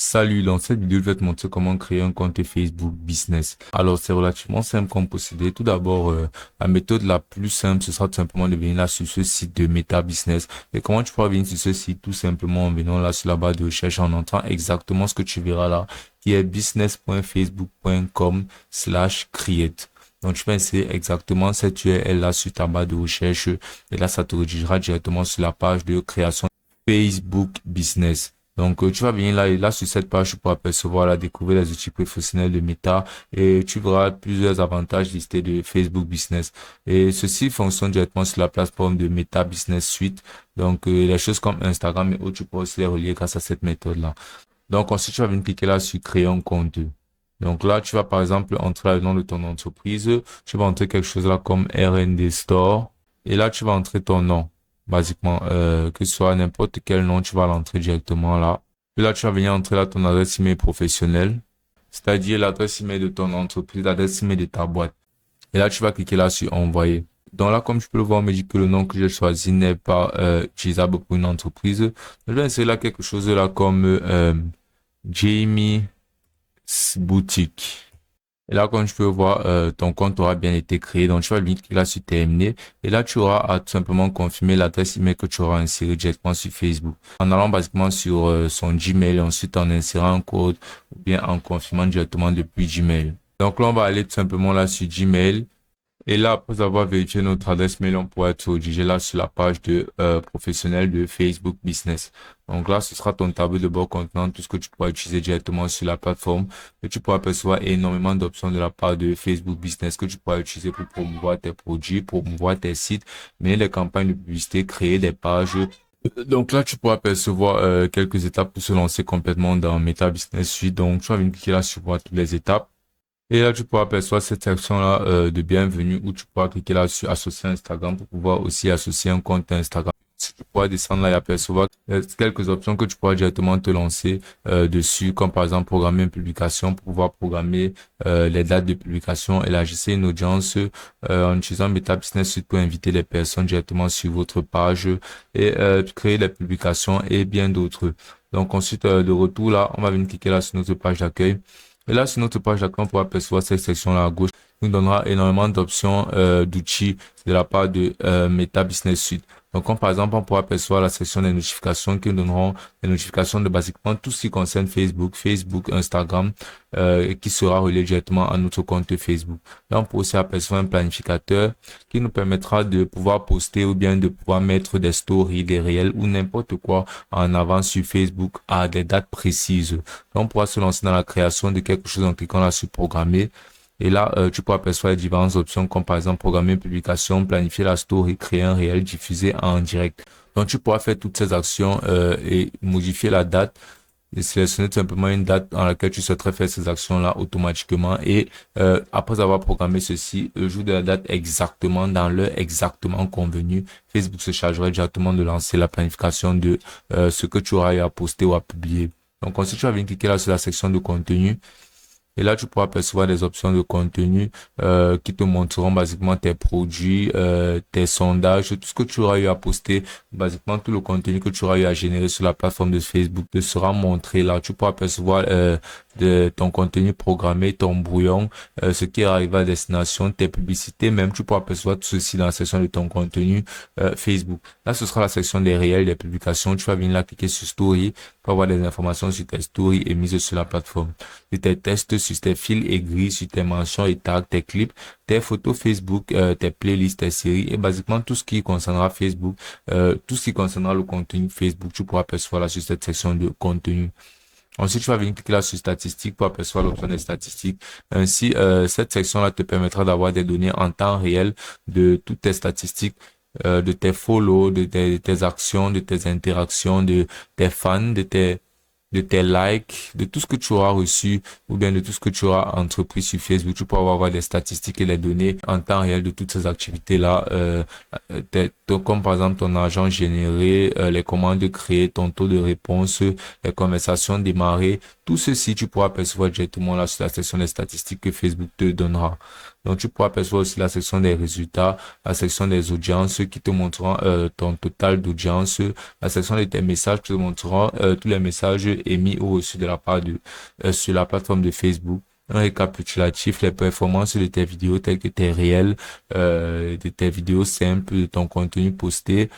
Salut, dans cette vidéo, je vais te montrer comment créer un compte Facebook Business. Alors, c'est relativement simple comme procédé. Tout d'abord, la méthode la plus simple, ce sera tout simplement de venir là sur ce site de Meta Business. Et comment tu pourras venir sur ce site? Tout simplement en venant là sur la barre de recherche, en entrant exactement ce que tu verras là, qui est business.facebook.com/create. Donc, tu vas insérer exactement cette URL là sur ta barre de recherche. Et là, ça te redirigera directement sur la page de création Facebook Business. Donc, tu vas venir là et là sur cette page, tu pourras apercevoir, là, découvrir les outils professionnels de Meta et tu verras plusieurs avantages listés de Facebook Business. Et ceci fonctionne directement sur la plateforme de Meta Business Suite. Donc, les choses comme Instagram et autres, tu pourras aussi les relier grâce à cette méthode-là. Donc, ensuite, tu vas venir cliquer là sur créer un compte. Donc là, tu vas par exemple entrer le nom de ton entreprise. Tu vas entrer quelque chose là comme R&D Store. Et là, tu vas entrer ton nom. Basiquement, que ce soit n'importe quel nom, tu vas l'entrer directement là. Puis là, tu vas venir entrer là ton adresse email professionnelle, c'est-à-dire l'adresse email de ton entreprise, l'adresse email de ta boîte. Et là, tu vas cliquer là sur envoyer. Donc là, comme tu peux le voir, on me dit que le nom que j'ai choisi n'est pas utilisable pour une entreprise. Je vais insérer là quelque chose là comme Jamie Boutique. Et là, comme tu peux voir, ton compte aura bien été créé. Donc, tu vas cliquer là sur terminer. Et là, tu auras à tout simplement confirmer l'adresse email que tu auras insérée directement sur Facebook. En allant basiquement sur son Gmail, ensuite en insérant un code ou bien en confirmant directement depuis Gmail. Donc là, on va aller tout simplement là sur Gmail. Et là, après avoir vérifié notre adresse mail, on pourra être redirigé là sur la page de professionnel de Facebook Business. Donc là, ce sera ton tableau de bord contenant tout ce que tu pourras utiliser directement sur la plateforme. Et tu pourras apercevoir énormément d'options de la part de Facebook Business que tu pourras utiliser pour promouvoir tes produits, promouvoir tes sites, mener des campagnes de publicité, créer des pages. Donc là, tu pourras apercevoir quelques étapes pour se lancer complètement dans Meta Business Suite. Donc, tu vas venir cliquer là sur voir toutes les étapes. Et là, tu pourras apercevoir cette section-là de bienvenue où tu pourras cliquer là sur associer Instagram pour pouvoir aussi associer un compte Instagram. Tu pourras descendre là et apercevoir quelques options que tu pourras directement te lancer dessus, comme par exemple programmer une publication pour pouvoir programmer les dates de publication, élargir une audience en utilisant Meta Business Suite pour inviter les personnes directement sur votre page et créer les publications et bien d'autres. Donc ensuite, de retour là, on va venir cliquer là sur notre page d'accueil. Et là, sur notre page d'accueil, on pourra apercevoir cette section-là à gauche qui nous donnera énormément d'options d'outils de la part de Meta Business Suite. Donc, comme par exemple, on pourra apercevoir la section des notifications qui nous donneront les notifications de basiquement tout ce qui concerne Facebook, Instagram, et qui sera relié directement à notre compte Facebook. Là, on pourra aussi apercevoir un planificateur qui nous permettra de pouvoir poster ou bien de pouvoir mettre des stories, des réels ou n'importe quoi en avant sur Facebook à des dates précises. Là, on pourra se lancer dans la création de quelque chose en cliquant là sur programmer. Et là, tu pourras apercevoir les différentes options comme par exemple programmer une publication, planifier la story, créer un réel, diffuser en direct. Donc, tu pourras faire toutes ces actions et modifier la date et sélectionner tout simplement une date dans laquelle tu souhaiterais faire ces actions-là automatiquement. Et après avoir programmé ceci, le jour de la date exactement, dans l'heure exactement convenue, Facebook se chargerait directement de lancer la planification de ce que tu auras eu à poster ou à publier. Donc, ensuite, tu vas venir cliquer là sur la section de contenu. Et là, tu pourras percevoir des options de contenu qui te montreront basiquement tes produits, tes sondages, tout ce que tu auras eu à poster, basiquement tout le contenu que tu auras eu à générer sur la plateforme de Facebook te sera montré là. Tu pourras percevoir de ton contenu programmé, ton brouillon, ce qui arrive à destination, tes publicités, même tu pourras percevoir tout ceci dans la section de ton contenu Facebook. Là, ce sera la section des réels, des publications. Tu vas venir là cliquer sur Story pour avoir des informations sur tes stories émises sur la plateforme, sur tes tests, sur tes fils aigris, sur tes mentions et tags, tes clips, tes photos Facebook, tes playlists, tes séries et basiquement tout ce qui concernera Facebook, tout ce qui concernera le contenu Facebook, tu pourras percevoir là sur cette section de contenu. Ensuite, tu vas venir cliquer là sur statistiques pour apercevoir l'option des statistiques. Ainsi, cette section-là te permettra d'avoir des données en temps réel de toutes tes statistiques, de tes follow, de tes actions, de tes interactions, de tes fans, de tes likes, de tout ce que tu auras reçu ou bien de tout ce que tu auras entrepris sur Facebook. Tu pourras avoir des statistiques et les données en temps réel de toutes ces activités-là, comme par exemple ton argent généré, les commandes créées, ton taux de réponse, les conversations démarrées. Tout ceci, tu pourras percevoir directement là sur la section des statistiques que Facebook te donnera. Donc, tu pourras apercevoir aussi la section des résultats, la section des audiences qui te montreront ton total d'audience, la section de tes messages qui te montreront tous les messages émis ou reçus de la part sur la plateforme de Facebook. Un récapitulatif, les performances de tes vidéos telles que tes réels, de tes vidéos simples, de ton contenu posté,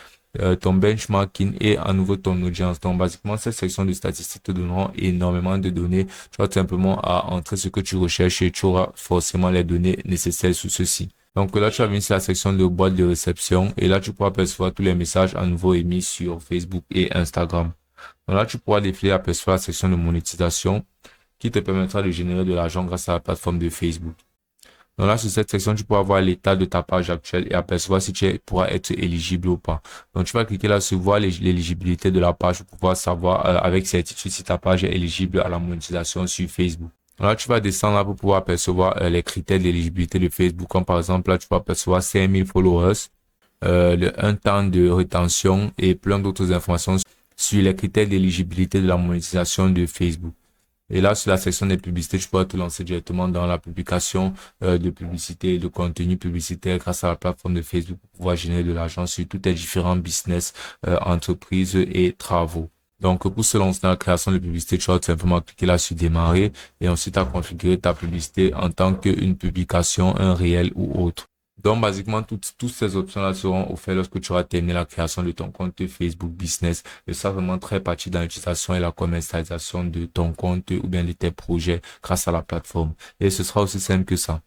ton benchmarking et à nouveau ton audience. Donc, basiquement, cette section de statistiques te donneront énormément de données. Tu vas tout simplement à entrer ce que tu recherches et tu auras forcément les données nécessaires sur ceci. Donc là, tu vas venir sur la section de boîte de réception et là, tu pourras apercevoir tous les messages à nouveau émis sur Facebook et Instagram. Donc là, tu pourras défiler apercevoir la section de monétisation qui te permettra de générer de l'argent grâce à la plateforme de Facebook. Donc là, sur cette section, tu pourras voir l'état de ta page actuelle et apercevoir si tu pourras être éligible ou pas. Donc, tu vas cliquer là sur voir l'éligibilité de la page pour pouvoir savoir avec certitude si ta page est éligible à la monétisation sur Facebook. Donc là, tu vas descendre là pour pouvoir apercevoir les critères d'éligibilité de Facebook. Comme par exemple, là, tu vas apercevoir 5000 followers, un temps de rétention et plein d'autres informations sur les critères d'éligibilité de la monétisation de Facebook. Et là, sur la section des publicités, tu pourras te lancer directement dans la publication de publicité et de contenu publicitaire grâce à la plateforme de Facebook pour pouvoir générer de l'argent sur tous tes différents business, entreprises et travaux. Donc, pour se lancer dans la création de publicité, tu vas tout simplement cliquer là sur démarrer et ensuite à configurer ta publicité en tant qu'une publication, un réel ou autre. Donc, basiquement, toutes ces options-là seront offertes lorsque tu auras terminé la création de ton compte Facebook Business. Et ça, vraiment très partie dans l'utilisation et la commercialisation de ton compte ou bien de tes projets grâce à la plateforme. Et ce sera aussi simple que ça.